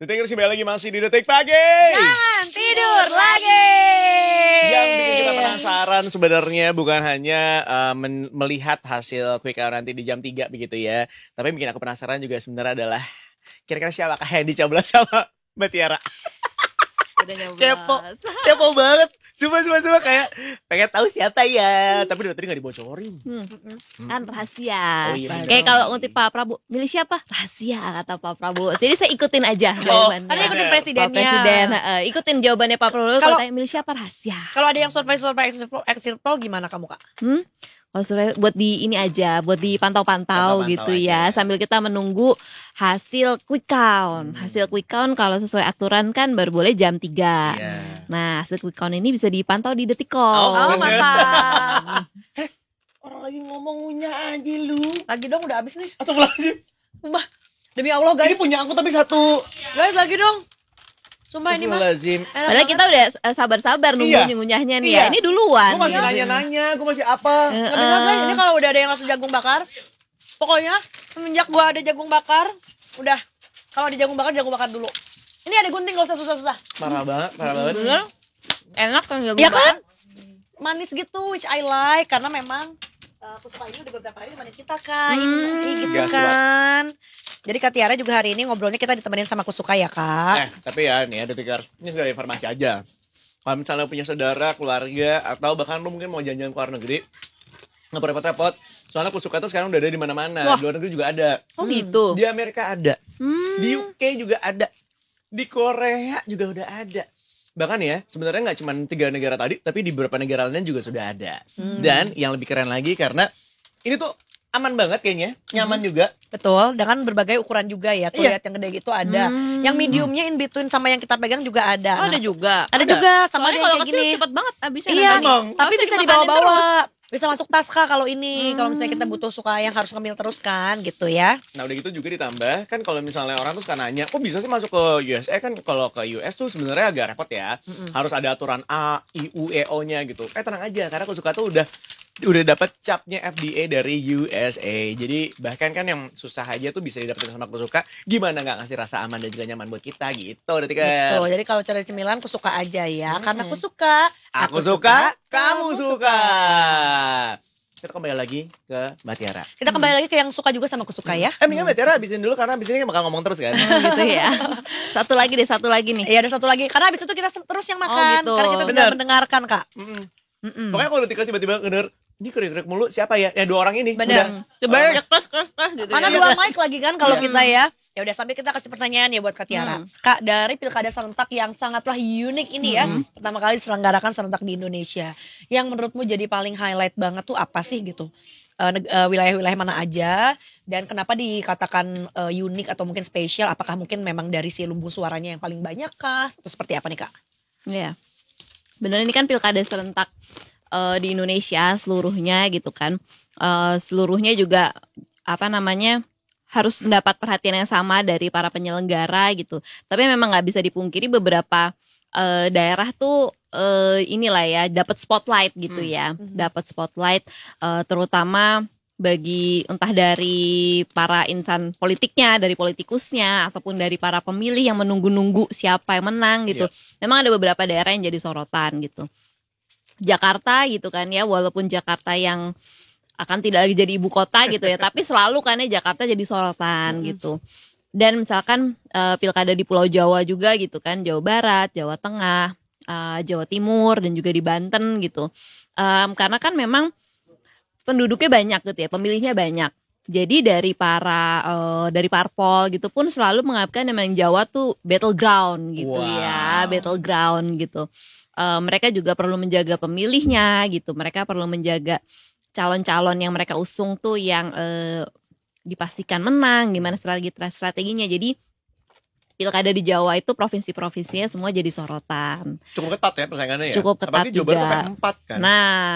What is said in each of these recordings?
Detikers kembali lagi masih di Detik Pagi. Jangan tidur lagi. Yang bikin kita penasaran sebenarnya bukan hanya melihat hasil quick count nanti di jam 3 begitu ya. Tapi yang bikin aku penasaran juga sebenarnya adalah kira-kira siapakah yang dicoblos sama Mbak Tiara. Udah nyoblos. Kepo banget. Coba kayak pengen tahu siapa ya. Tapi dari tadi gak dibocorin. Kan rahasia. Oh, iya, Kayak kalau ngutip Pak Prabowo, milih siapa? Rahasia kata Pak Prabowo. Jadi saya ikutin aja jawabannya. Karena ikutin Bener. presidennya. Pak Presiden, ikutin jawabannya Pak Prabowo. Kalau tanya milih siapa? Rahasia. Kalau ada yang survei exit poll gimana kamu Kak? Kalau survei buat di ini aja, buat dipantau-pantau gitu ya, aja. sambil kita menunggu hasil quick count. Hasil quick count kalau sesuai aturan kan baru boleh jam 3. Iya. Nah, hasil quick count ini bisa dipantau di Detikcom. Oh, Mantap. Orang lagi ngomong ngunyah aja lu. Lagi dong udah habis nih. Astagfirullahaladzim. Sumpah. Demi Allah guys. Ini punya aku tapi satu. Guys lagi dong. Sumpah ini mah. Astagfirullahaladzim. Padahal kita udah sabar-sabar nunggu Iya. ngunyahnya nih Iya. ya. Ini duluan. Gue masih gitu. nanya-nanya, gue masih apa? Gak bisa guys. Ini kalau udah ada yang langsung jagung bakar. Pokoknya semenjak gua ada jagung bakar, udah. Kalau di jagung bakar dulu. Ini ada gunting gak usah susah-susah. Parah banget. Bener. Enak kan jagung Ya bakar. kan? Manis gitu, which I like. Karena memang aku suka ini udah beberapa hari temenin kita Kak. Gitu Gas, kan. Jadi Kak Tiara juga hari ini ngobrolnya kita ditemenin sama Kusuka ya Kak. Tapi ya nih ya Detikers, ini sudah ada informasi aja. Kalau misalnya punya saudara, keluarga, atau bahkan lu mungkin mau jalan-jalan ke luar negeri, nggak perlu repot-repot. Soalnya Kusuka tuh sekarang udah ada di mana-mana. Wah. Di luar negeri juga ada. Oh gitu. Di Amerika ada. Di UK juga ada. Di Korea juga udah ada. Bahkan ya, sebenarnya nggak cuma 3 negara tadi, tapi di beberapa negara lain juga sudah ada. Dan yang lebih keren lagi karena ini tuh aman banget kayaknya, nyaman juga. Betul, dengan berbagai ukuran juga ya. Tuh Iya. lihat yang gede gitu ada. Yang mediumnya in between sama yang kita pegang juga ada. Oh, ada Nah, juga. ada juga sama Soalnya yang kalau kayak kecil gini. cepet banget habisnya. Iya, nanti. Emang. tapi Bisa bisa dimakanin dibawa-bawa. Bisa masuk tas Kak kalau ini. Kalau misalnya kita butuh suka yang harus ngemil terus kan gitu ya. Nah udah gitu juga ditambah kan kalau misalnya orang tuh suka nanya, kok bisa sih masuk ke USA kan kalau ke US tuh sebenarnya agak repot ya, harus ada aturan A, I, U, E, O nya gitu. Tenang aja karena aku suka tuh udah dapat capnya FDA dari USA. Jadi bahkan kan yang susah aja tuh bisa didapetin sama Kusuka. Gimana nggak ngasih rasa aman dan juga nyaman buat kita gitu. Detik Gitu. Jadi kalau cari cemilan aku suka aja ya. Karena aku suka. Aku suka, kamu suka. Kita kembali lagi ke Mbak Tiara. Kita kembali lagi ke yang suka juga sama aku suka ya. Mendingan Mbak Tiara habisin dulu karena abis ini kan bakal ngomong terus kan. gitu ya. Satu lagi nih. Iya ada satu lagi. Karena habis itu kita terus yang makan. gitu. Karena kita Benar. sudah mendengarkan Kak. Pokoknya kalau Detik tiba-tiba ngedenger, ini kerek mulu siapa ya? Ya 2 orang ini. Benar. Coba keras gitu. Mana ya. 2 mic lagi kan kalau kita ya. Ya udah sampai kita kasih pertanyaan ya buat Kak Tiara. Kak, dari pilkada serentak yang sangatlah unik ini ya. Pertama kali diselenggarakan serentak di Indonesia. Yang menurutmu jadi paling highlight banget tuh apa sih gitu? Wilayah-wilayah mana aja dan kenapa dikatakan unik atau mungkin spesial? Apakah mungkin memang dari si lumbung suaranya yang paling banyak kah? Atau seperti apa nih Kak? Iya. Benar ini kan pilkada serentak di Indonesia seluruhnya gitu kan. Seluruhnya juga harus mendapat perhatian yang sama dari para penyelenggara gitu. Tapi memang nggak bisa dipungkiri beberapa daerah tuh inilah ya dapat spotlight gitu ya. Dapat spotlight terutama bagi entah dari para insan politiknya, dari politikusnya ataupun dari para pemilih yang menunggu-nunggu siapa yang menang gitu. Memang ada beberapa daerah yang jadi sorotan gitu. Jakarta gitu kan ya, walaupun Jakarta yang akan tidak lagi jadi ibu kota gitu ya, tapi selalu kan ya Jakarta jadi sorotan gitu. Dan misalkan pilkada di Pulau Jawa juga gitu kan, Jawa Barat, Jawa Tengah, Jawa Timur dan juga di Banten gitu. Karena kan memang penduduknya banyak gitu ya, pemilihnya banyak. Jadi dari dari parpol gitu pun selalu menganggapkan memang Jawa tuh battleground gitu ya, battleground gitu. Mereka juga perlu menjaga pemilihnya gitu, mereka perlu menjaga calon-calon yang mereka usung tuh yang dipastikan menang, gimana strateginya. Jadi pilkada di Jawa itu provinsi-provinsinya semua jadi sorotan. Cukup ketat ya persaingannya ya. Cukup ketat apalagi Jawa Barat juga. sampai 4 kan. Nah,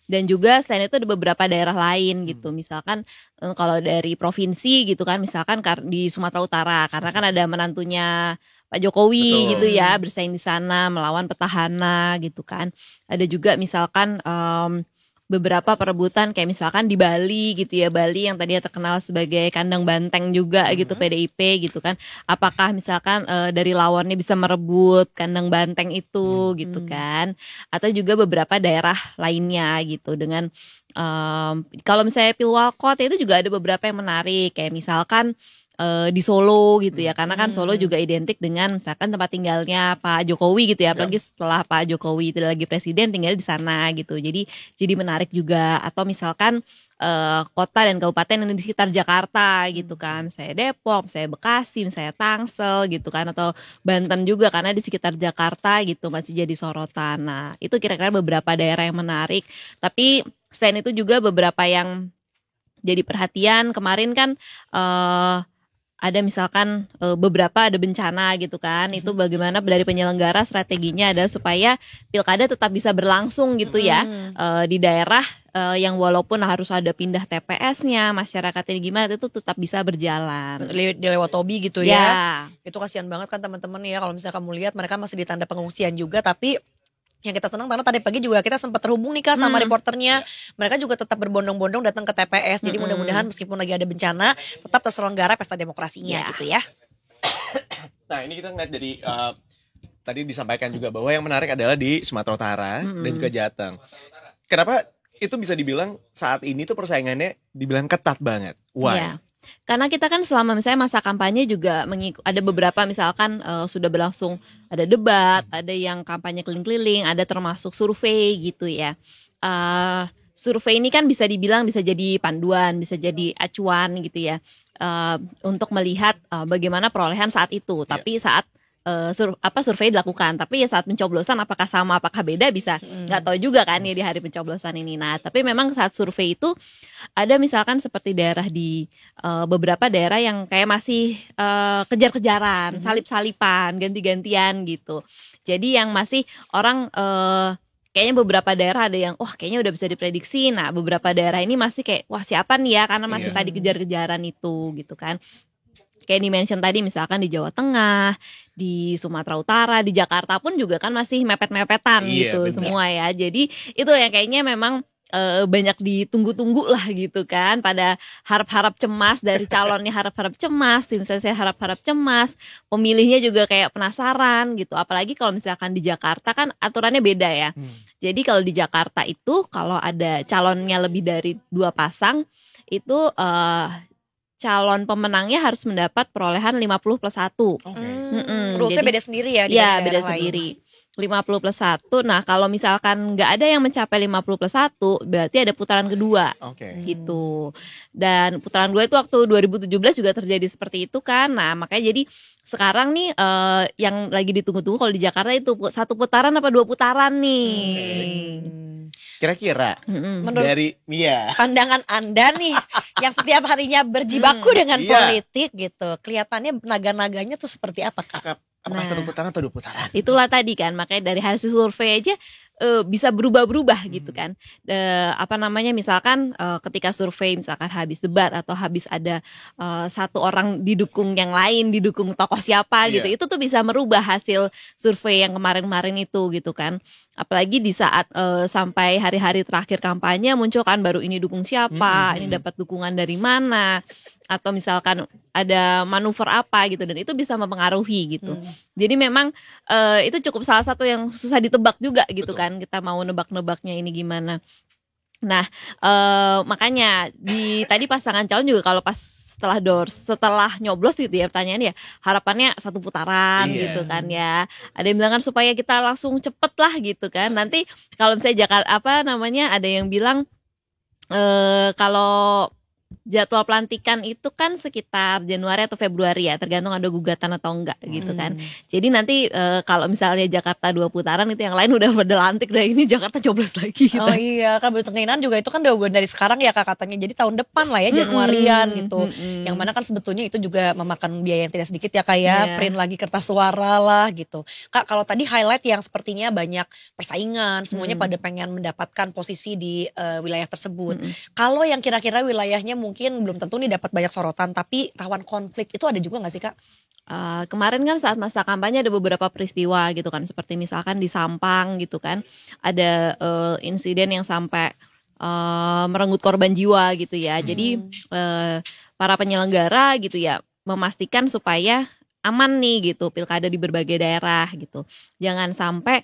dan juga selain itu ada beberapa daerah lain gitu. Misalkan kalau dari provinsi gitu kan, misalkan di Sumatera Utara karena kan ada menantunya Pak Jokowi. Betul. Gitu ya, bersaing di sana melawan petahana gitu kan. Ada juga misalkan beberapa perebutan kayak misalkan di Bali gitu ya, Bali yang tadinya terkenal sebagai kandang banteng juga gitu PDIP gitu kan, apakah misalkan dari lawannya bisa merebut kandang banteng itu gitu kan, atau juga beberapa daerah lainnya gitu dengan kalau misalnya Pilwalkot itu juga ada beberapa yang menarik kayak misalkan di Solo gitu ya, karena kan Solo juga identik dengan misalkan tempat tinggalnya Pak Jokowi gitu ya, apalagi setelah Pak Jokowi tidak lagi presiden tinggal di sana gitu, jadi menarik juga. Atau misalkan kota dan kabupaten yang di sekitar Jakarta gitu kan, saya Depok, saya Bekasi, saya Tangsel gitu kan, atau Banten juga karena di sekitar Jakarta gitu masih jadi sorotan. Nah itu kira-kira beberapa daerah yang menarik, tapi selain itu juga beberapa yang jadi perhatian kemarin kan ada misalkan beberapa ada bencana gitu kan, itu bagaimana dari penyelenggara strateginya adalah supaya pilkada tetap bisa berlangsung gitu ya di daerah yang walaupun harus ada pindah TPS-nya, masyarakatnya gimana itu tetap bisa berjalan. Di lewat Tobi gitu ya. Itu kasihan banget kan teman-teman ya, kalau misalnya kamu lihat mereka masih di tanda pengungsian juga, tapi yang kita senang karena tadi pagi juga kita sempat terhubung nih Kak sama reporternya. Mereka juga tetap berbondong-bondong datang ke TPS. Jadi mudah-mudahan meskipun lagi ada bencana tetap terselenggara pesta demokrasinya gitu ya. Nah ini kita ngeliat dari tadi disampaikan juga bahwa yang menarik adalah di Sumatera Utara dan juga Jateng. Kenapa itu bisa dibilang saat ini tuh persaingannya dibilang ketat banget? Why? Yeah. Karena kita kan selama misalnya masa kampanye juga ada beberapa misalkan sudah berlangsung, ada debat, ada yang kampanye keliling-keliling, ada termasuk survei gitu ya. Survei ini kan bisa dibilang bisa jadi panduan, bisa jadi acuan gitu ya, untuk melihat bagaimana perolehan saat itu. Tapi saat survei dilakukan, tapi ya saat pencoblosan apakah sama apakah beda bisa nggak tahu juga kan ya di hari pencoblosan ini. Nah tapi memang saat survei itu ada misalkan seperti daerah di beberapa daerah yang kayak masih kejar-kejaran, salip-salipan, ganti-gantian gitu. Jadi yang masih orang kayaknya beberapa daerah ada yang kayaknya udah bisa diprediksi. Nah beberapa daerah ini masih kayak siapa nih ya, karena masih tadi kejar-kejaran itu gitu kan. Kayak di-mention tadi misalkan di Jawa Tengah, di Sumatera Utara, di Jakarta pun juga kan masih mepet-mepetan gitu semua ya. Jadi itu yang kayaknya memang banyak ditunggu-tunggu lah gitu kan. Pada harap-harap cemas dari calonnya, harap-harap cemas, misalnya saya harap-harap cemas, pemilihnya juga kayak penasaran gitu. Apalagi kalau misalkan di Jakarta kan aturannya beda ya. Jadi kalau di Jakarta itu kalau ada calonnya lebih dari 2 pasang itu calon pemenangnya harus mendapat perolehan 50+1. Rulesnya beda sendiri ya di ya, beda lain. sendiri. 50+1. Nah, kalau misalkan nggak ada yang mencapai 50+1, berarti ada putaran kedua. Gitu. Dan putaran kedua itu waktu 2017 juga terjadi seperti itu kan. Nah, makanya jadi sekarang nih yang lagi ditunggu-tunggu kalau di Jakarta itu 1 putaran apa 2 putaran nih. Kira-kira menurut dari pandangan Anda nih yang setiap harinya berjibaku dengan politik gitu, kelihatannya naga-naganya tuh seperti apa Kak? Apakah 1 putaran atau 2 putaran? Itulah tadi kan, makanya dari hasil survei aja bisa berubah-berubah gitu kan. Misalkan ketika survei misalkan habis debat atau habis ada satu orang didukung yang lain, didukung tokoh siapa gitu, itu tuh bisa merubah hasil survei yang kemarin-kemarin itu gitu kan. Apalagi di saat sampai hari-hari terakhir kampanye muncul kan baru ini dukung siapa, ini dapat dukungan dari mana, atau misalkan ada manuver apa gitu, dan itu bisa mempengaruhi gitu. Jadi memang itu cukup salah satu yang susah ditebak juga gitu. Betul. Kan kita mau nebak-nebaknya ini gimana. Nah makanya tadi pasangan calon juga kalau pas setelah nyoblos gitu ya pertanyaannya ya harapannya 1 putaran gitu kan ya. Ada yang bilang kan supaya kita langsung cepet lah gitu kan. Nanti kalau misalnya ada yang bilang kalau jadwal pelantikan itu kan sekitar Januari atau Februari ya, tergantung ada gugatan atau enggak gitu kan. Jadi nanti kalau misalnya Jakarta 2 putaran itu yang lain udah pada lantik, dan ini Jakarta coblos lagi gitu. Oh iya, kan kemungkinan juga itu kan udah bukan dari sekarang ya Kak katanya. Jadi tahun depan lah ya, Januarian gitu. Yang mana kan sebetulnya itu juga memakan biaya yang tidak sedikit ya Kak ya, print lagi kertas suara lah gitu. Kak, kalau tadi highlight yang sepertinya banyak persaingan, semuanya pada pengen mendapatkan posisi di wilayah tersebut. Kalau yang kira-kira wilayahnya mungkin belum tentu nih dapat banyak sorotan tapi rawan konflik, itu ada juga nggak sih Kak? Kemarin kan saat masa kampanye ada beberapa peristiwa gitu kan, seperti misalkan di Sampang gitu kan, ada insiden yang sampai merenggut korban jiwa gitu ya. Jadi para penyelenggara gitu ya memastikan supaya aman nih gitu pilkada di berbagai daerah gitu. Jangan sampai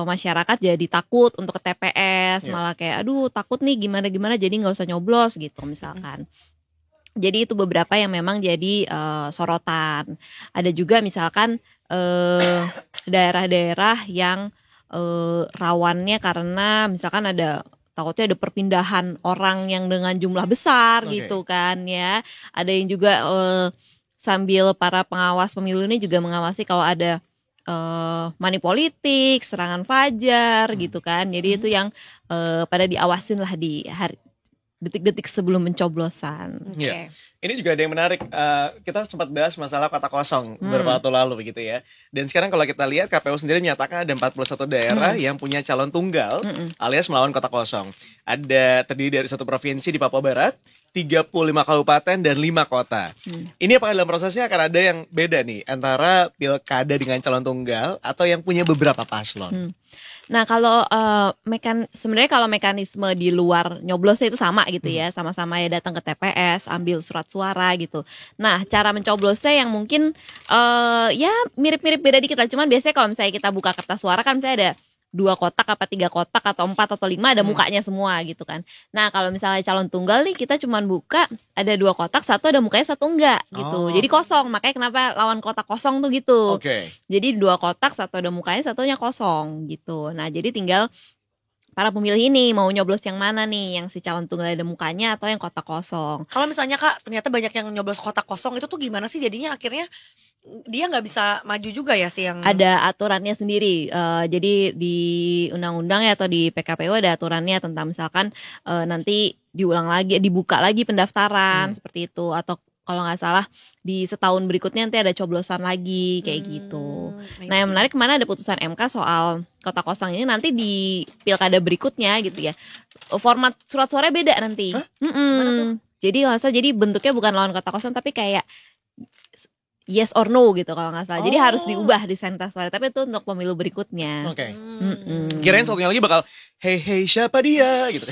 masyarakat jadi takut untuk ke TPS, malah kayak aduh takut nih gimana jadi nggak usah nyoblos gitu misalkan. Jadi itu beberapa yang memang jadi sorotan. Ada juga misalkan daerah-daerah yang rawannya karena misalkan takutnya ada perpindahan orang yang dengan jumlah besar gitu kan ya. Ada yang juga sambil para pengawas pemilu ini juga mengawasi kalau ada money politik, serangan fajar gitu kan. Jadi itu yang pada diawasin lah di detik-detik sebelum pencoblosan. Iya. Ini juga ada yang menarik. Kita sempat bahas masalah kota kosong beberapa waktu lalu begitu ya. Dan sekarang kalau kita lihat KPU sendiri menyatakan ada 41 daerah yang punya calon tunggal alias melawan kota kosong. Ada terdiri dari 1 provinsi di Papua Barat, 35 kabupaten dan 5 kota. Ini apakah dalam prosesnya akan ada yang beda nih antara pilkada dengan calon tunggal atau yang punya beberapa paslon? Nah kalau sebenarnya kalau mekanisme di luar nyoblosnya itu sama gitu ya, sama-sama ya datang ke TPS, ambil surat suara gitu. Nah cara mencoblosnya yang mungkin ya mirip-mirip beda dikit lah. Cuman biasanya kalau misalnya kita buka kertas suara kan misalnya ada 2 kotak apa 3 kotak atau 4 atau 5 ada mukanya semua gitu kan. Nah kalau misalnya calon tunggal nih kita cuman buka ada 2 kotak, 1 ada mukanya 1 enggak gitu. Jadi kosong, makanya kenapa lawan kotak kosong tuh gitu. Jadi 2 kotak, 1 ada mukanya, 1-nya kosong gitu. Nah jadi tinggal para pemilih ini mau nyoblos yang mana nih, yang si calon tunggal ada mukanya atau yang kotak kosong. Kalau misalnya Kak ternyata banyak yang nyoblos kotak kosong itu tuh gimana sih jadinya akhirnya dia nggak bisa maju juga ya sih yang ada aturannya sendiri. Jadi di undang-undang ya atau di PKPU ada aturannya tentang misalkan nanti dibuka lagi pendaftaran seperti itu, atau kalau nggak salah di setahun berikutnya nanti ada coblosan lagi kayak gitu. Nah yang menarik kemana ada putusan MK soal kota kosong ini nanti di pilkada berikutnya gitu ya. Format surat suaranya beda nanti. Jadi bentuknya bukan lawan kota kosong tapi kayak yes or no gitu kalau nggak salah. Jadi harus diubah di sentra suara, tapi itu untuk pemilu berikutnya. Kirain satunya lagi bakal hey siapa dia gitu.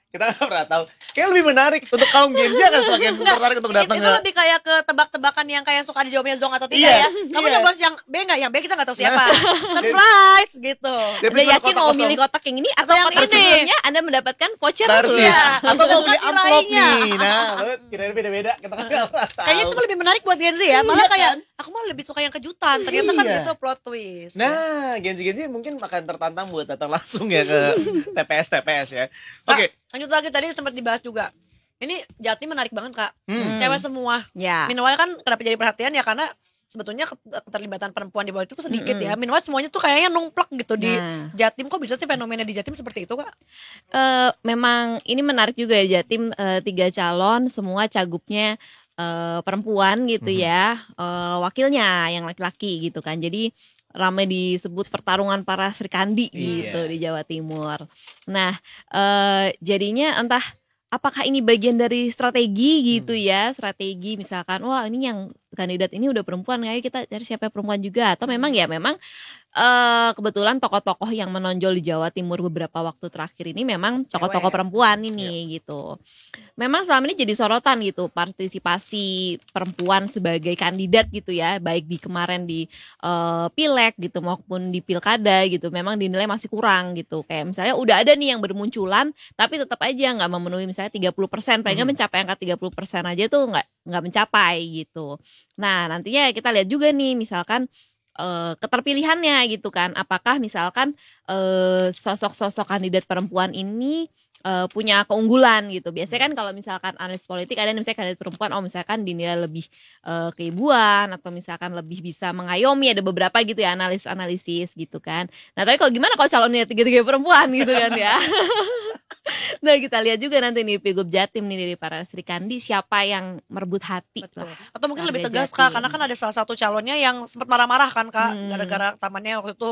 Kita nggak pernah tahu. Kayak lebih menarik untuk kaum Gen Z akan semakin tertarik untuk datang itu lebih kayak ke tebak-tebakan yang kayak suka dijawabnya zong atau tidak ya. Kamu nyoblos yang B nggak? Yang B kita nggak tahu siapa. Surprise gitu. Udah yakin mau milih kotak yang ini atau yang kotak ini? sebelumnya Anda mendapatkan voucher Narsis. Atau mau beli Kan amplop kirainnya. nih. Nah, kirain beda-beda. Kita kan nggak pernah tahu. Kayaknya itu lebih menarik buat Gen Z ya. Malah kayak aku malah lebih suka yang kejutan. Ternyata kan gitu plot twist. Nah, Gen Z mungkin akan tertantang buat datang langsung ya ke TPS ya. Oke. Lanjut lagi tadi sempat dibahas juga. Ini Jatim menarik banget Kak. Cewek semua. Ya. Minimal kan kenapa jadi perhatian ya karena sebetulnya keterlibatan perempuan di politik itu sedikit ya. Minimal semuanya tuh kayaknya nongplak gitu di Jatim. Kok bisa sih fenomena di Jatim seperti itu Kak? Memang ini menarik juga ya Jatim, 3 calon semua cagupnya perempuan gitu ya, wakilnya yang laki-laki gitu kan. Jadi ramai disebut pertarungan para Srikandi gitu di Jawa Timur. Nah, jadinya entah apakah ini bagian dari strategi gitu ya, strategi misalkan wah ini yang kandidat ini udah perempuan, ayo kita cari siapa perempuan juga, atau memang kebetulan tokoh-tokoh yang menonjol di Jawa Timur beberapa waktu terakhir ini memang tokoh-tokoh perempuan ini gitu. Memang selama ini jadi sorotan gitu partisipasi perempuan sebagai kandidat gitu ya, baik di kemarin di pileg gitu maupun di pilkada gitu, memang dinilai masih kurang gitu. Kayak misalnya udah ada nih yang bermunculan tapi tetap aja nggak memenuhi misalnya 30%, paling nggak mencapai angka 30% aja tuh nggak mencapai gitu. Nah nantinya kita lihat juga nih misalkan keterpilihannya gitu kan, apakah misalkan sosok-sosok kandidat perempuan ini punya keunggulan gitu. Biasanya kan kalau misalkan analis politik ada misalnya kandidat perempuan, misalkan dinilai lebih keibuan atau misalkan lebih bisa mengayomi, ada beberapa gitu ya analisis gitu kan. Nah tapi kalau gimana kalau calonnya 3 perempuan gitu kan ya. Nah kita lihat juga nanti nih Pilgub Jatim nih dari para Srikandi siapa yang merebut hati. Betul. Atau mungkin lebih tegas Kak, karena kan ada salah satu calonnya yang sempat marah-marah kan Kak, gara-gara tamannya waktu itu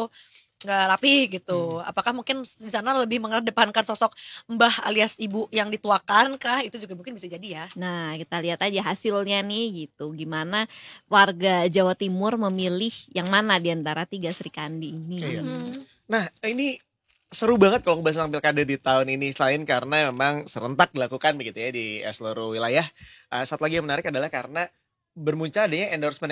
nggak rapi gitu. Apakah mungkin di sana lebih mengedepankan sosok mbah alias ibu yang dituakan Kak? Itu juga mungkin bisa jadi ya. Nah kita lihat aja hasilnya nih gitu, gimana warga Jawa Timur memilih yang mana di antara 3 Srikandi ini. Nah ini seru banget kalau ngebahas tentang pilkada di tahun ini, selain karena memang serentak dilakukan begitu ya di seluruh wilayah. Satu lagi yang menarik adalah karena bermuncul adanya endorsement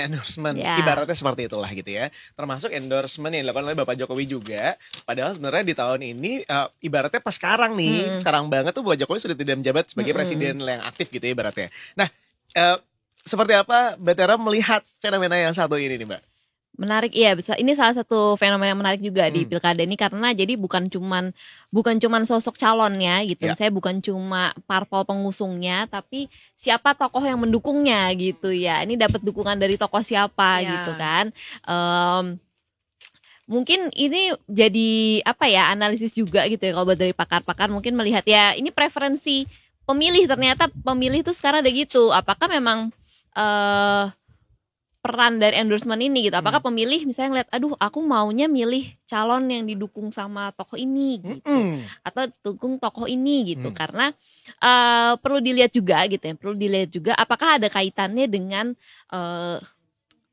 Ya. ibaratnya seperti itulah gitu ya, termasuk endorsement yang dilakukan oleh Bapak Jokowi juga. Padahal sebenarnya di tahun ini ibaratnya pas sekarang nih, sekarang banget tuh Bapak Jokowi sudah tidak menjabat sebagai presiden yang aktif gitu ya ibaratnya. Nah, seperti apa Mbak Tera melihat fenomena yang satu ini nih Mbak? Menarik, iya, bisa. Ini salah satu fenomena yang menarik juga di pilkada ini, karena jadi bukan cuman sosok calonnya gitu. Ya. Saya bukan cuma parpol pengusungnya, tapi siapa tokoh yang mendukungnya gitu ya. Ini dapat dukungan dari tokoh siapa Ya. gitu kan. Mungkin ini jadi apa ya, analisis juga gitu ya kalau dari pakar-pakar mungkin melihat ya ini preferensi pemilih, ternyata pemilih tuh sekarang ada gitu. Apakah memang peran dari endorsement ini gitu, apakah pemilih misalnya ngeliat, aduh aku maunya milih calon yang didukung sama tokoh ini gitu, atau dukung tokoh ini gitu, karena perlu dilihat juga gitu ya, perlu dilihat juga apakah ada kaitannya dengan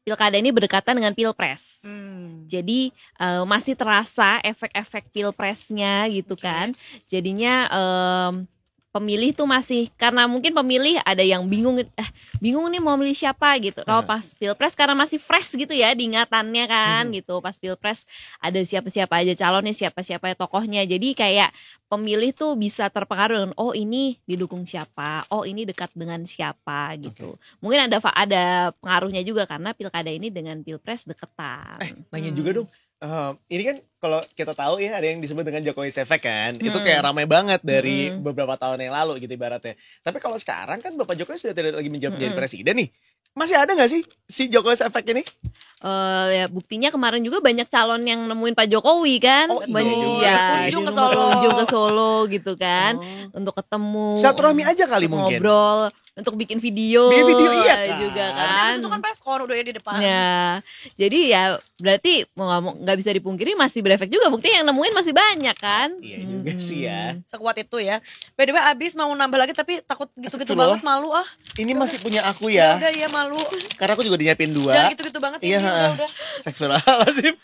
pilkada ini berdekatan dengan pilpres. Jadi masih terasa efek-efek pilpresnya gitu kan. Jadinya pemilih tuh masih, karena mungkin pemilih ada yang bingung nih mau milih siapa gitu. Kalau pas pilpres karena masih fresh gitu ya diingatannya kan gitu. Pas pilpres ada siapa-siapa aja calonnya, siapa-siapa tokohnya. Jadi kayak pemilih tuh bisa terpengaruh dengan oh ini didukung siapa, oh ini dekat dengan siapa gitu. Mungkin ada pengaruhnya juga karena pilkada ini dengan pilpres deketan. Nanya juga dong. Ini kan kalau kita tahu ya ada yang disebut dengan Jokowi Effect kan, itu kayak ramai banget dari beberapa tahun yang lalu gitu ibaratnya. Tapi kalau sekarang kan Bapak Jokowi sudah tidak lagi menjabat menjadi presiden nih, masih ada nggak sih si Jokowi Effect ini? Ya buktinya kemarin juga banyak calon yang nemuin Pak Jokowi kan, Oh, iya banyak juga ya, sih. Kunjung ke Solo. kunjung ke Solo gitu kan, untuk ketemu, Silaturahmi aja kali untuk mungkin. ngobrol, untuk bikin video, Bikin video, iya kan? juga Karena kan. itu kan preskon udah ya di depan. Ya, jadi ya berarti nggak bisa dipungkiri masih berefek juga. Buktinya yang nemuin masih banyak kan. Iya juga sih ya. Sekuat itu ya. By the way abis mau nambah lagi tapi takut gitu-gitu Astagfirullah. banget, malu ah. Ini masih punya aku Ya ya, udah ya malu. karena aku juga dinyiapin Jangan 2. gitu-gitu banget Iya, ini udah. Astagfirullahaladzim.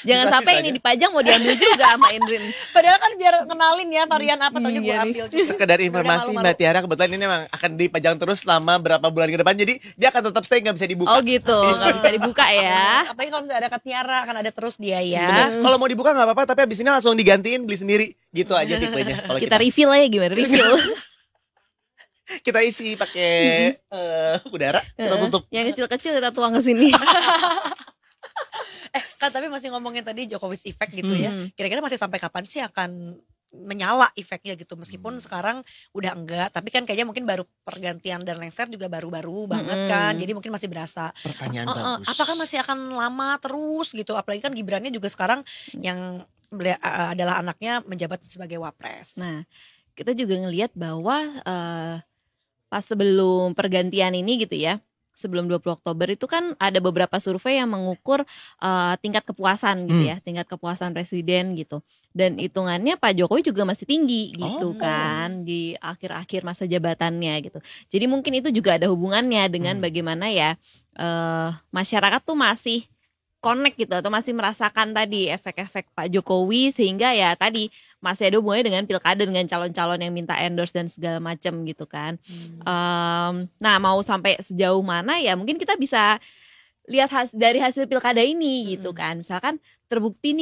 Jangan sampai ini dipajang mau diambil juga sama Indrin. Padahal kan biar kenalin ya varian apa taunya gue iya nih. ambil juga. Sekedar informasi malu-malu. Mbak Tiara, kebetulan ini memang akan dipajang terus selama berapa bulan ke depan, jadi dia akan tetap stay, nggak bisa dibuka. Oh gitu, nggak bisa dibuka ya. Apalagi kalau misalnya ada Kak Tiara kan ada terus dia ya. Bener. Kalau mau dibuka nggak apa-apa, tapi abis ini langsung digantiin, beli sendiri gitu aja tipenya. Kalau Kita refill aja gimana? Refill. kita isi pakai udara, kita tutup. Yang kecil-kecil kita tuang ke sini. Kan tapi masih ngomongin tadi Jokowi's Effect gitu ya. Kira-kira masih sampai kapan sih akan menyala efeknya gitu, meskipun sekarang udah enggak, tapi kan kayaknya mungkin baru pergantian dan lengser juga baru-baru banget kan, jadi mungkin masih berasa. Pertanyaan bagus. Apakah masih akan lama terus gitu, apalagi kan Gibrannya juga sekarang yang adalah anaknya menjabat sebagai wapres. Nah, kita juga ngelihat bahwa pas sebelum pergantian ini gitu ya, sebelum 20 Oktober itu kan ada beberapa survei yang mengukur tingkat kepuasan gitu ya, tingkat kepuasan presiden gitu. Dan hitungannya Pak Jokowi juga masih tinggi gitu kan di akhir-akhir masa jabatannya gitu. Jadi mungkin itu juga ada hubungannya dengan bagaimana ya masyarakat tuh masih connect gitu atau masih merasakan tadi efek-efek Pak Jokowi, sehingga ya tadi masih ada hubungannya dengan pilkada, dengan calon-calon yang minta endorse dan segala macam gitu kan. Nah mau sampai sejauh mana ya mungkin kita bisa lihat dari hasil pilkada ini gitu kan. Misalkan terbukti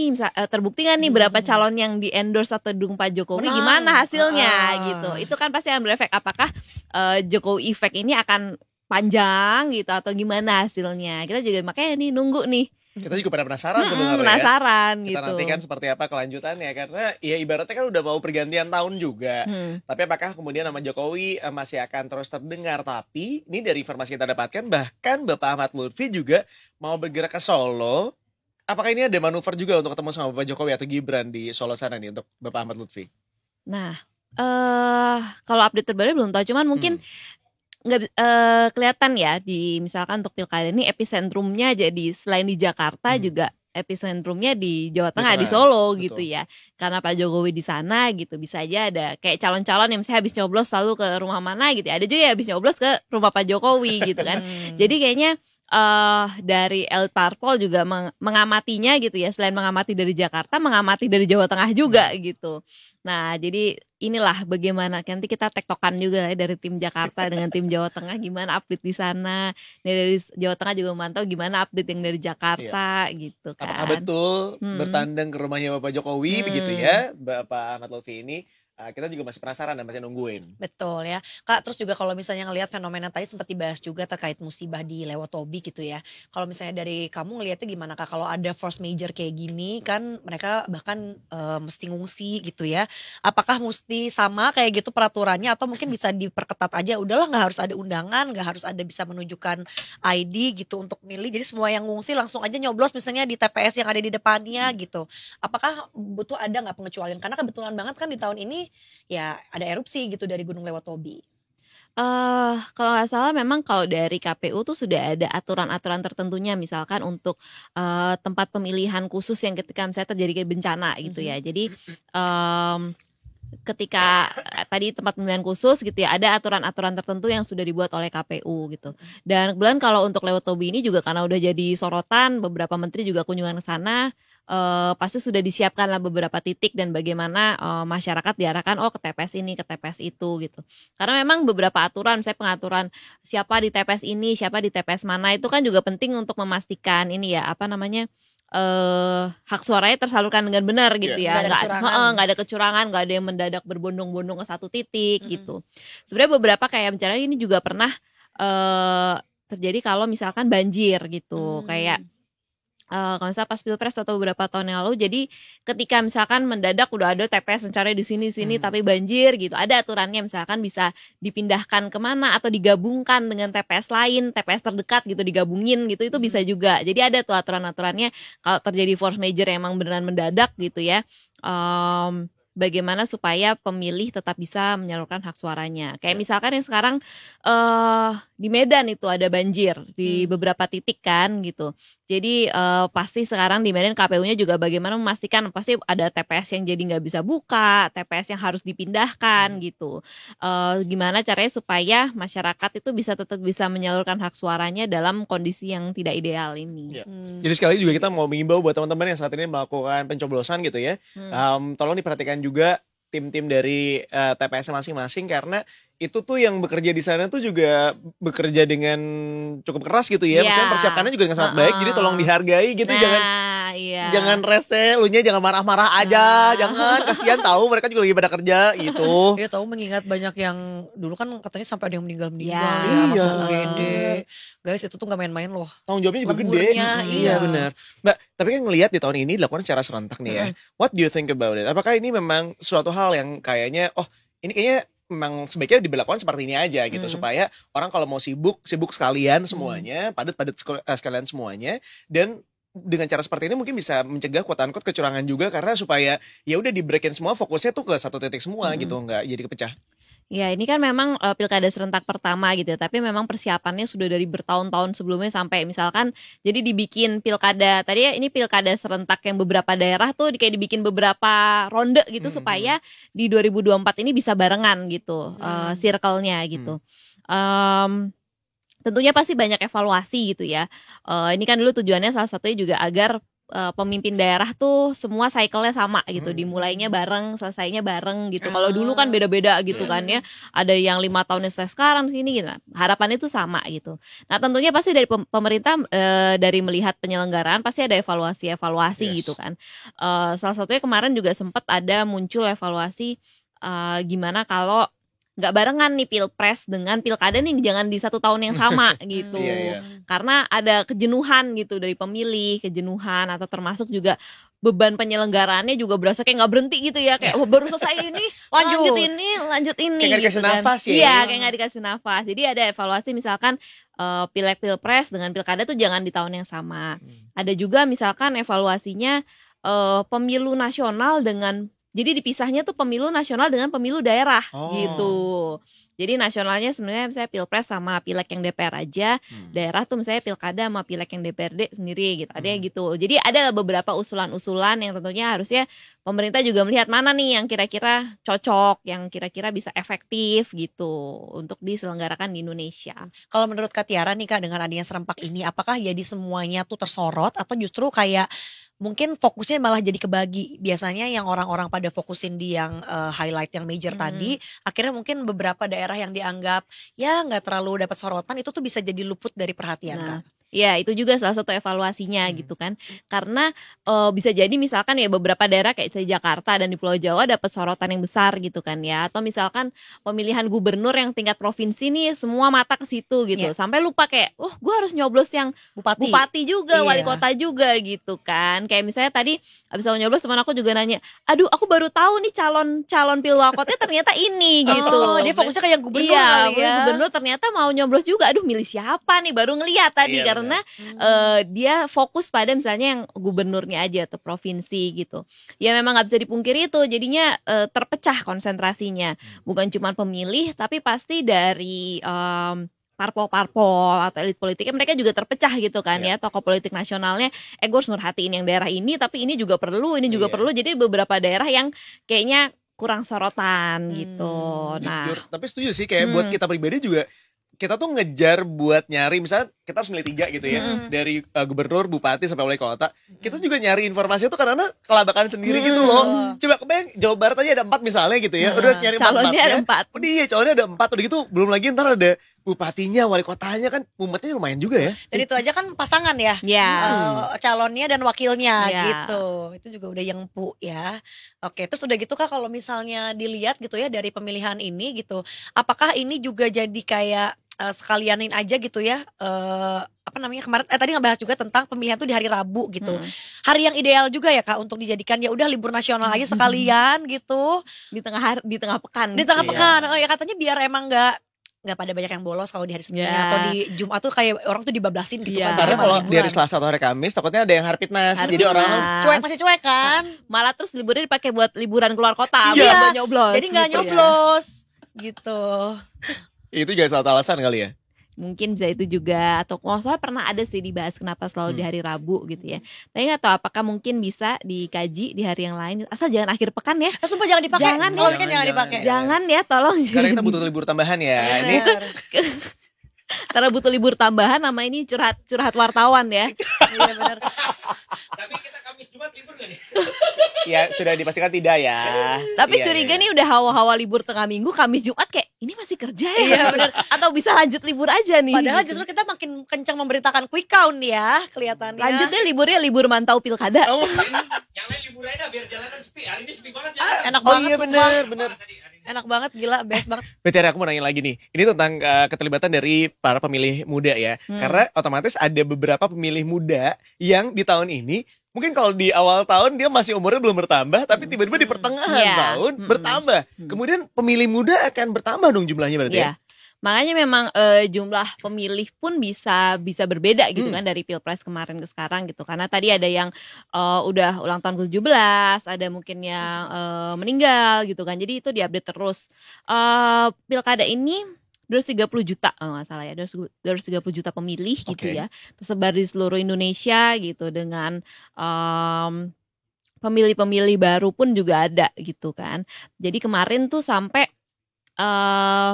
kan nih berapa calon yang di endorse atau dukung Pak Jokowi, gimana hasilnya gitu. Itu kan pasti akan berefek, apakah Jokowi Effect ini akan panjang gitu atau gimana hasilnya. Kita juga makanya nih nunggu nih. Kita juga pada penasaran sebenarnya. Penasaran Kita gitu. nantikan seperti apa kelanjutannya, karena ya ibaratnya kan udah mau pergantian tahun juga. Tapi apakah kemudian nama Jokowi masih akan terus terdengar? Tapi ini dari informasi yang kita dapatkan, bahkan Bapak Ahmad Lutfi juga mau bergerak ke Solo. Apakah ini ada manuver juga untuk ketemu sama Bapak Jokowi atau Gibran di Solo sana nih untuk Bapak Ahmad Lutfi? Nah, kalau update terbaru belum tahu, cuman mungkin nggak kelihatan ya di misalkan untuk pilkada ini epicentrumnya jadi selain di Jakarta juga epicentrumnya di Jawa Tengah, di Solo. Betul. Gitu ya, karena Pak Jokowi di sana gitu. Bisa aja ada kayak calon-calon yang misalnya habis nyoblos lalu ke rumah mana gitu ya, ada juga ya habis nyoblos ke rumah Pak Jokowi gitu kan. Jadi kayaknya dari elit parpol juga mengamatinya gitu ya, selain mengamati dari Jakarta, mengamati dari Jawa Tengah juga gitu. Nah, jadi inilah bagaimana nanti kita tektokan juga ya dari tim Jakarta dengan tim Jawa Tengah gimana update di sana. Dari Jawa Tengah juga memantau gimana update yang dari Jakarta gitu kan. Apakah betul bertandang ke rumahnya Bapak Jokowi begitu ya, Bapak Ahmad Lutfi ini? Kita juga masih penasaran dan masih nungguin. Betul ya Kak, terus juga kalau misalnya ngelihat fenomena tadi sempat dibahas juga terkait musibah di Lewotobi gitu ya. Kalau misalnya dari kamu ngelihatnya gimana Kak, kalau ada force major kayak gini kan mereka bahkan mesti ngungsi gitu ya. Apakah mesti sama kayak gitu peraturannya atau mungkin bisa diperketat aja, udahlah nggak harus ada undangan, nggak harus ada bisa menunjukkan ID gitu untuk milih, jadi semua yang ngungsi langsung aja nyoblos misalnya di TPS yang ada di depannya gitu. Apakah butuh ada nggak pengecualian, karena kebetulan banget kan di tahun ini ya ada erupsi gitu dari Gunung Lewotobi. Kalau nggak salah memang kalau dari KPU tuh sudah ada aturan-aturan tertentunya, misalkan untuk tempat pemilihan khusus yang ketika misalnya terjadi bencana gitu ya. Jadi ketika tadi tempat pemilihan khusus gitu ya, ada aturan-aturan tertentu yang sudah dibuat oleh KPU gitu. Dan kemudian kalau untuk Lewotobi ini juga karena udah jadi sorotan, beberapa menteri juga kunjungan ke sana. Pasti sudah disiapkan lah beberapa titik dan bagaimana masyarakat diarahkan ke TPS ini, ke TPS itu gitu. Karena memang beberapa aturan, misalnya pengaturan siapa di TPS ini, siapa di TPS mana, itu kan juga penting untuk memastikan ini ya, hak suaranya tersalurkan dengan benar gitu ya. Nggak ada kecurangan, nggak ada yang mendadak berbondong-bondong ke satu titik gitu. Sebenarnya beberapa kayak misalnya ini juga pernah terjadi kalau misalkan banjir gitu, kayak kalau misalnya pas Pilpres atau beberapa tahun yang lalu, jadi ketika misalkan mendadak udah ada TPS mencari di sini tapi banjir gitu, ada aturannya misalkan bisa dipindahkan kemana atau digabungkan dengan TPS lain, TPS terdekat gitu digabungin gitu, itu bisa juga. Jadi ada tuh aturan-aturannya kalau terjadi force major yang emang beneran mendadak gitu ya. Bagaimana supaya pemilih tetap bisa menyalurkan hak suaranya. Kayak misalkan yang sekarang di Medan itu ada banjir di beberapa titik kan gitu. Jadi pasti sekarang di Medan KPU-nya juga bagaimana memastikan pasti ada TPS yang jadi nggak bisa buka, TPS yang harus dipindahkan gitu. Gimana caranya supaya masyarakat itu tetap bisa menyalurkan hak suaranya dalam kondisi yang tidak ideal ini. Jadi sekali juga kita mau mengimbau buat teman-teman yang saat ini melakukan pencoblosan gitu ya, tolong diperhatikan juga tim-tim dari TPS masing-masing, karena itu tuh yang bekerja di sana tuh juga bekerja dengan cukup keras gitu ya. Maksudnya persiapannya juga dengan sangat baik, jadi tolong dihargai gitu. Jangan rese, lu nya jangan marah-marah aja, jangan, kasihan tahu mereka juga lagi pada kerja gitu. Iya tahu, mengingat banyak yang dulu kan katanya sampai ada yang meninggal ya, masuk UGD. Guys, itu tuh gak main-main loh. Tanggung jawabnya juga gede. Iya benar. Mbak, tapi kan ngelihat di tahun ini dilakukan secara serentak nih ya. What do you think about it? Apakah ini memang suatu hal yang kayaknya ini kayaknya memang sebaiknya diberlakukan seperti ini aja gitu, supaya orang kalau mau sibuk sekalian semuanya, padat sekalian semuanya, dan dengan cara seperti ini mungkin bisa mencegah quote-unquote kecurangan juga, karena supaya ya udah di breakin semua, fokusnya tuh ke satu titik semua gitu, nggak jadi kepecah. Ya ini kan memang pilkada serentak pertama gitu ya, tapi memang persiapannya sudah dari bertahun-tahun sebelumnya, sampai misalkan jadi dibikin pilkada tadi ya, ini pilkada serentak yang beberapa daerah tuh kayak dibikin beberapa ronde gitu supaya di 2024 ini bisa barengan gitu circle-nya gitu. Tentunya pasti banyak evaluasi gitu ya. Ini kan dulu tujuannya salah satunya juga agar pemimpin daerah tuh semua cycle-nya sama gitu, dimulainya bareng, selesainya bareng gitu. Kalau dulu kan beda-beda gitu kan ya, ada yang 5 tahunnya sekarang sini gitu. Harapannya itu sama gitu. Nah tentunya pasti dari pemerintah dari melihat penyelenggaraan pasti ada evaluasi gitu kan. Salah satunya kemarin juga sempat ada muncul evaluasi gimana kalau nggak barengan nih pilpres dengan pilkada nih, jangan di satu tahun yang sama gitu. Karena ada kejenuhan gitu dari pemilih, kejenuhan, atau termasuk juga beban penyelenggaraannya juga berasa kayak nggak berhenti gitu ya, kayak baru selesai ini lanjut ini kayak gitu dikasih nafas ya. Iya, kayak nggak dikasih nafas. Jadi ada evaluasi misalkan pileg pilpres dengan pilkada tuh jangan di tahun yang sama. Ada juga misalkan evaluasinya pemilu nasional dengan, jadi dipisahnya tuh pemilu nasional dengan pemilu daerah gitu. Jadi nasionalnya sebenarnya misalnya pilpres sama pileg yang DPR aja, daerah tuh misalnya pilkada sama pileg yang DPRD sendiri gitu. Ada gitu. Jadi ada beberapa usulan-usulan yang tentunya harusnya pemerintah juga melihat mana nih yang kira-kira cocok, yang kira-kira bisa efektif gitu untuk diselenggarakan di Indonesia. Kalau menurut Kak Tiara nih Kak, dengan adanya serempak ini, apakah jadi semuanya tuh tersorot atau justru kayak mungkin fokusnya malah jadi kebagi? Biasanya yang orang-orang pada fokusin di yang highlight yang major tadi, akhirnya mungkin beberapa daerah yang dianggap ya nggak terlalu dapat sorotan itu tuh bisa jadi luput dari perhatian Kak. Ya itu juga salah satu evaluasinya gitu kan. Karena bisa jadi misalkan ya beberapa daerah kayak di Jakarta dan di Pulau Jawa dapat sorotan yang besar gitu kan ya. Atau misalkan pemilihan gubernur yang tingkat provinsi nih semua mata ke situ gitu. Sampai lupa kayak gue harus nyoblos yang bupati juga, wali kota juga gitu kan. Kayak misalnya tadi abis aku nyoblos teman aku juga nanya, aduh aku baru tahu nih calon pilwakotnya ternyata ini gitu. Dia fokusnya kayak gubernur kali ya. Gubernur ternyata mau nyoblos juga. Aduh milih siapa nih, baru ngeliat tadi karena dia fokus pada misalnya yang gubernurnya aja atau provinsi gitu. Ya memang nggak bisa dipungkiri itu jadinya terpecah konsentrasinya. Bukan cuma pemilih tapi pasti dari parpol-parpol atau elit politiknya mereka juga terpecah gitu kan ya. Tokoh politik nasionalnya gue harus merhatiin yang daerah ini tapi ini juga perlu, ini juga perlu. Jadi beberapa daerah yang kayaknya kurang sorotan gitu. Nah, tapi setuju sih kayak buat kita pribadi juga kita tuh ngejar buat nyari, misalnya kita harus milih 3 gitu ya, dari gubernur, bupati sampai wali kota. Kita juga nyari informasi itu karena kelabakan sendiri gitu loh. Coba kebayang Jawa Barat aja ada 4 misalnya gitu ya, udah nyari 4 calonnya ada 4. Udah iya, calonnya ada 4, udah gitu belum lagi ntar ada bupatinya, wali kotanya, kan mumetnya lumayan juga ya. Dan itu aja kan pasangan ya, calonnya dan wakilnya gitu. Itu juga udah yang empuk ya. Oke, terus udah gitu Kak, kalau misalnya dilihat gitu ya dari pemilihan ini gitu, apakah ini juga jadi kayak sekalianin aja gitu ya, apa namanya kemarin tadi ngebahas juga tentang pemilihan tuh di hari Rabu gitu, hari yang ideal juga ya Kak untuk dijadikan ya udah libur nasional aja sekalian gitu di tengah pekan. Di tengah pekan, ya katanya biar emang nggak pada banyak yang bolos kalau di hari Senin atau di Jumat tuh kayak orang tuh dibablasin gitu kan. Karena kalau di hari Selasa atau hari Kamis takutnya ada yang Harpitnas. Jadi orang masih cuek kan. Malah terus liburnya dipakai buat liburan keluar kota, buat nyoblos. Jadi nggak nyoblos gitu. Itu juga salah satu alasan kali ya. Mungkin bisa itu juga, atau soalnya pernah ada sih dibahas kenapa selalu di hari Rabu gitu ya. Tapi nggak tahu apakah mungkin bisa dikaji di hari yang lain. Asal jangan akhir pekan ya. Sumpah jangan dipakai. Jangan jangan dipakai. Jangan ya, tolong. Sekarang kita butuh libur tambahan ya. Ini karena butuh libur tambahan, nama ini curhat wartawan ya. Iya benar. Tapi kita Kamis Jumat libur gak nih? Ya sudah dipastikan tidak ya. Tapi curiga nih udah hawa-hawa libur tengah minggu, Kamis Jumat kayak ini masih kerja ya. Iya benar. Atau bisa lanjut libur aja nih. Padahal justru kita makin kencang memberitakan quick count ya kelihatannya. Lanjutnya liburnya libur mantau pilkada. Yang lain libur aja biar jalanan sepi. Hari ini sepi banget ya. Enak banget iya bener. Enak banget, gila, best banget. BTR aku mau nanya lagi nih. Ini tentang keterlibatan dari para pemilih muda ya. Karena otomatis ada beberapa pemilih muda yang di tahun ini mungkin kalau di awal tahun dia masih umurnya belum bertambah, tapi tiba-tiba di pertengahan tahun bertambah. Kemudian pemilih muda akan bertambah dong jumlahnya berarti ya? Makanya memang jumlah pemilih pun bisa berbeda gitu kan dari Pilpres kemarin ke sekarang gitu. Karena tadi ada yang udah ulang tahun ke-17, ada mungkin yang meninggal gitu kan. Jadi itu diupdate terus. Pilkada ini 230 juta kalau nggak salah ya, 230 juta pemilih gitu ya. Tersebar di seluruh Indonesia gitu dengan pemilih-pemilih baru pun juga ada gitu kan. Jadi kemarin tuh sampai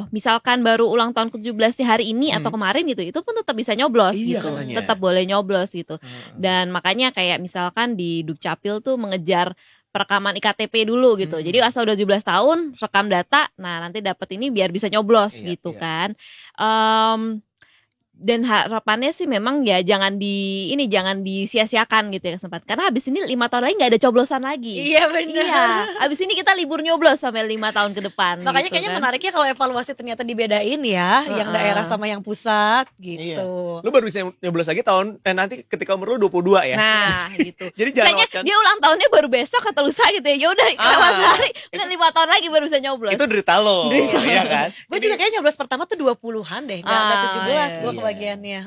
misalkan baru ulang tahun ke-17 hari ini atau kemarin gitu, itu pun tetap bisa nyoblos gitu, katanya. Tetap boleh nyoblos gitu. Dan makanya kayak misalkan di Dukcapil tuh mengejar perekaman IKTP dulu gitu. Jadi asal udah 17 tahun rekam data, nah nanti dapat ini biar bisa nyoblos gitu kan. Dan harapannya sih memang ya jangan disia-siakan gitu ya kesempatan. Karena habis ini 5 tahun lagi nggak ada coblosan lagi. Iya benar. Iya, habis ini kita libur nyoblos sampai 5 tahun ke depan. Makanya gitu kayaknya kan. menariknya kalau evaluasi ternyata dibedain ya, yang daerah sama yang pusat gitu. Lu baru bisa nyoblos lagi nanti ketika umur lu 22 ya. Nah, gitu. Jadi jangan misalnya dia ulang tahunnya baru besok atau lusa gitu ya. Ya udah lewat hari, udah 5 tahun lagi baru bisa nyoblos. Itu derita lo, iya kan? Gue juga kayaknya nyoblos pertama tuh 20-an deh, enggak 17. Gue kebayang kebagiannya.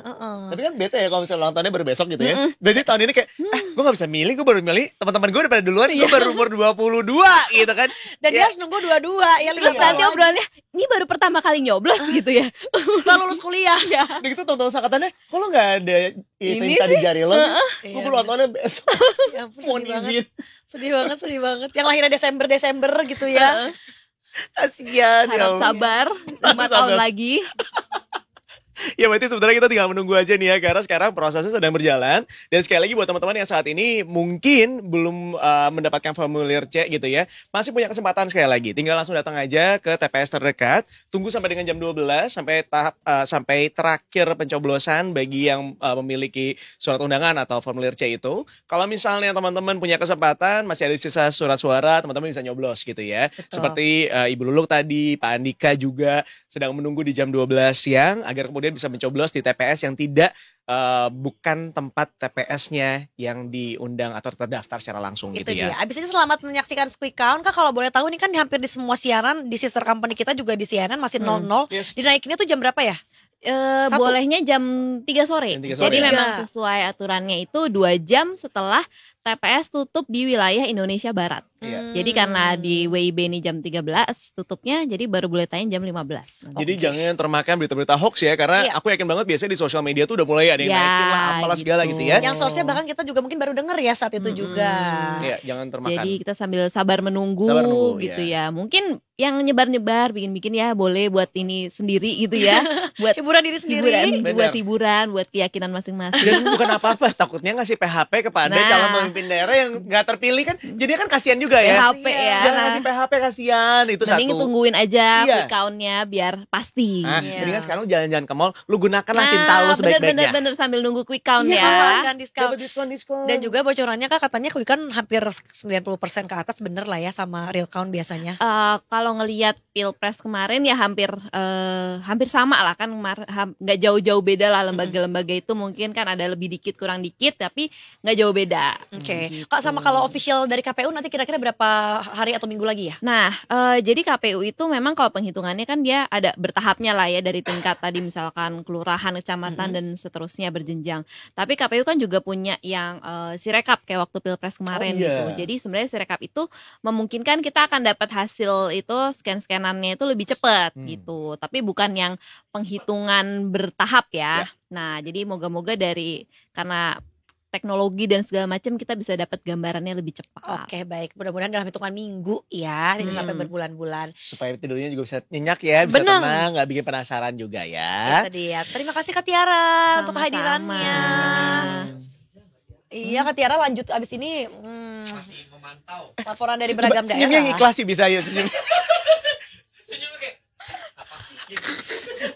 Tapi kan bete ya kalau misalnya ulang tahunnya baru besok gitu ya. Berarti tahun ini kayak, gue gak bisa milih, gue baru milih. Teman-teman gue udah pada duluan, gue baru umur 22 gitu kan. Dan dia harus nunggu dua-dua ya, Terus nanti obrolannya, ini baru pertama kali nyoblos gitu ya. setelah lulus kuliah. Udah gitu teman-teman seangkatannya, kok lo gak ada itu Ini yang tadi jari lo sih? Iya, Gue ulang tahunnya besok. Ya ampun, Mohon sedih banget. izin. Sedih banget. Yang lahirnya Desember gitu ya. Kasian ya Harus Allah. sabar 5 tahun Sabar. lagi. Ya berarti sebenarnya kita tinggal menunggu aja nih ya, karena sekarang prosesnya sedang berjalan. Dan sekali lagi buat teman-teman yang saat ini mungkin belum mendapatkan formulir C gitu ya, masih punya kesempatan sekali lagi. Tinggal langsung datang aja ke TPS terdekat, tunggu sampai dengan jam 12 sampai tahap sampai terakhir pencoblosan bagi yang memiliki surat undangan atau formulir C itu. Kalau misalnya teman-teman punya kesempatan, masih ada sisa surat suara, teman-teman bisa nyoblos gitu ya. Betul. Seperti Ibu Luluk tadi, Pak Andika juga sedang menunggu di jam 12 siang agar kemudian bisa mencoblos di TPS yang tidak bukan tempat TPS-nya yang diundang atau terdaftar secara langsung Itu gitu dia. ya. Abis ini selamat menyaksikan Quick Count. Kak kalau boleh tahu nih kan hampir di semua siaran di sister company kita juga di CNN masih 00. Yes. Dinaikinnya tuh jam berapa ya? Satu. Bolehnya jam 3 sore. Jam 3 sore. Jadi Tiga. memang sesuai aturannya itu 2 jam setelah TPS tutup di wilayah Indonesia Barat. Iya. Jadi karena di WIB ini jam 13 tutupnya, jadi baru boleh tayang jam 15. Jadi jangan termakan berita-berita hoax ya, karena Iya. aku yakin banget biasanya di sosial media tuh udah mulai ada yang Ya, naikin lah apalah segala gitu. gitu ya. Yang source-nya bahkan kita juga mungkin baru denger ya saat itu juga. Iya, jangan termakan. Jadi kita sambil sabar menunggu, Sabar menunggu, gitu ya. ya. Mungkin yang nyebar-nyebar, bikin-bikin ya boleh buat ini sendiri gitu ya. Buat Hiburan diri sendiri. Benar. buat hiburan, buat keyakinan masing-masing. Dan bukan apa-apa, takutnya ngasih PHP kepada Nah. calon pemimpin daerah yang nggak terpilih kan, jadinya kan kasihan juga ya. PHP ya. Jangan Nah, ngasih PHP, kasihan itu mending satu. tungguin aja Iya. quick count-nya biar pasti. Nah, Iya. mendingan sekarang lu jalan-jalan ke mall, lu gunakanlah tinta lu sebaik-baiknya. bener sambil nunggu quick count Iya, ya. Dan diskon. Dapat diskon. Dan juga bocorannya Kak katanya Quick Count hampir 90% ke atas bener lah ya sama real count biasanya. Kalau ngelihat pilpres kemarin ya hampir sama lah kan, nggak jauh-jauh beda lah lembaga-lembaga itu, mungkin kan ada lebih dikit kurang dikit tapi nggak jauh beda. Oke. Kak sama kalau official dari KPU nanti kira-kira berapa hari atau minggu lagi ya? Nah, jadi KPU itu memang kalau penghitungannya kan dia ada bertahapnya lah ya, dari tingkat tadi misalkan kelurahan, kecamatan dan seterusnya berjenjang. Tapi KPU kan juga punya yang Sirekap kayak waktu pilpres kemarin Oh, iya. gitu. Jadi sebenarnya Sirekap itu memungkinkan kita akan dapat hasil itu scan-scanannya itu lebih cepat gitu. Tapi bukan yang penghitungan bertahap ya. Nah, jadi moga-moga karena teknologi dan segala macam kita bisa dapat gambarannya lebih cepat. Oke baik, mudah-mudahan dalam hitungan minggu ya, tidak sampai berbulan-bulan. Supaya tidurnya juga bisa nyenyak ya, bisa Bener. tenang, nggak bikin penasaran juga ya. Itu dia. Terima kasih Kak Tiara untuk Sama-sama. kehadirannya. Iya Kak Tiara lanjut abis ini Masih memantau. laporan dari Coba beragam senyumnya yang daerah. ikhlas sih bisa ya senyum. Senyum kayak apa sih? Gitu.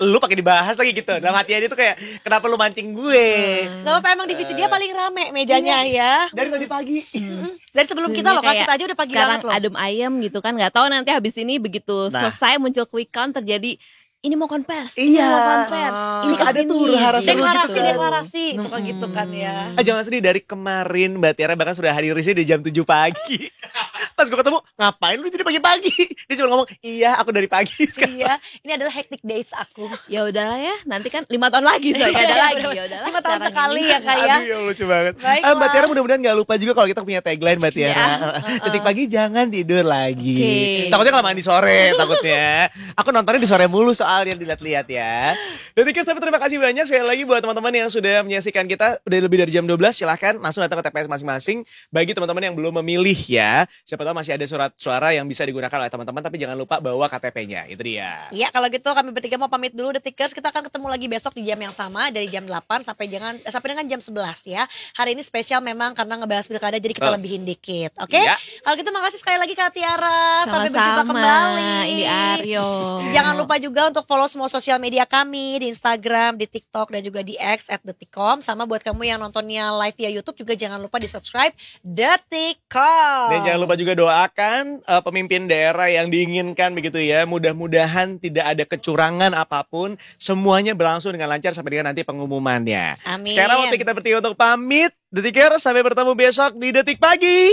Lu pakai dibahas lagi gitu. Dalam hati dia tuh kayak kenapa lu mancing gue? Gak apa-apa emang divisi dia paling rame mejanya ya. Dari tadi pagi. Dari sebelum kita loh Kak, Kayak kita aja udah pagi sekarang banget loh. adem ayem gitu kan, nggak tahu nanti habis ini begitu Nah. selesai muncul quick count terjadi ini mau konvers, Iya. ini mau konvers, ini Suka ada kesini, tuh huru-hara seru Deklarasi, gitu. deklarasi, suka gitu kan ya. Jangan sedih, dari kemarin Mbak Tiara bahkan sudah hadir di sini di jam 7 pagi. Pas gue ketemu, ngapain lu jadi pagi-pagi? Dia cuma ngomong, iya aku dari pagi sekarang. Iya, ini adalah hectic days aku. Ya udahlah ya, nanti kan 5 tahun lagi Iya, ada lagi. Ya udahlah. 5 tahun sekarang sekali ini. ya Kak ya. Aduh ya lucu banget. Baiklah. Mbak Tiara mudah-mudahan gak lupa juga kalau kita punya tagline Mbak Tiara. Ya. Detik pagi jangan tidur lagi. Oke. Takutnya kelamaan di sore takutnya. Aku nontonnya di sore mulu soalnya dilihat-lihat ya. Detikers, tapi terima kasih banyak sekali lagi buat teman-teman yang sudah menyaksikan kita udah lebih dari jam 12. Silahkan langsung datang ke TPS masing-masing. Bagi teman-teman yang belum memilih ya, siapa tahu masih ada surat suara yang bisa digunakan oleh teman-teman, tapi jangan lupa bawa KTP-nya. Itu dia. Iya, kalau gitu kami bertiga mau pamit dulu Detikers. Kita akan ketemu lagi besok di jam yang sama dari jam 8 sampai dengan jam 11 ya. Hari ini spesial memang karena ngebahas pilkada jadi kita lebihin dikit. Oke? Iya. Kalau gitu makasih sekali lagi Kak Tiara. Sampai berjumpa Sama-sama. kembali. Ini Aryo. Jangan lupa juga untuk follow semua sosial media kami di Instagram, di TikTok dan juga di X @detikcom. Sama buat kamu yang nontonnya live via YouTube juga jangan lupa di subscribe Detikcom. Dan jangan lupa juga doakan pemimpin daerah yang diinginkan begitu ya. Mudah-mudahan tidak ada kecurangan apapun. Semuanya berlangsung dengan lancar sampai dengan nanti pengumumannya. Amin. Sekarang waktu kita bertiga untuk pamit. Detikers, sampai bertemu besok di Detik Pagi.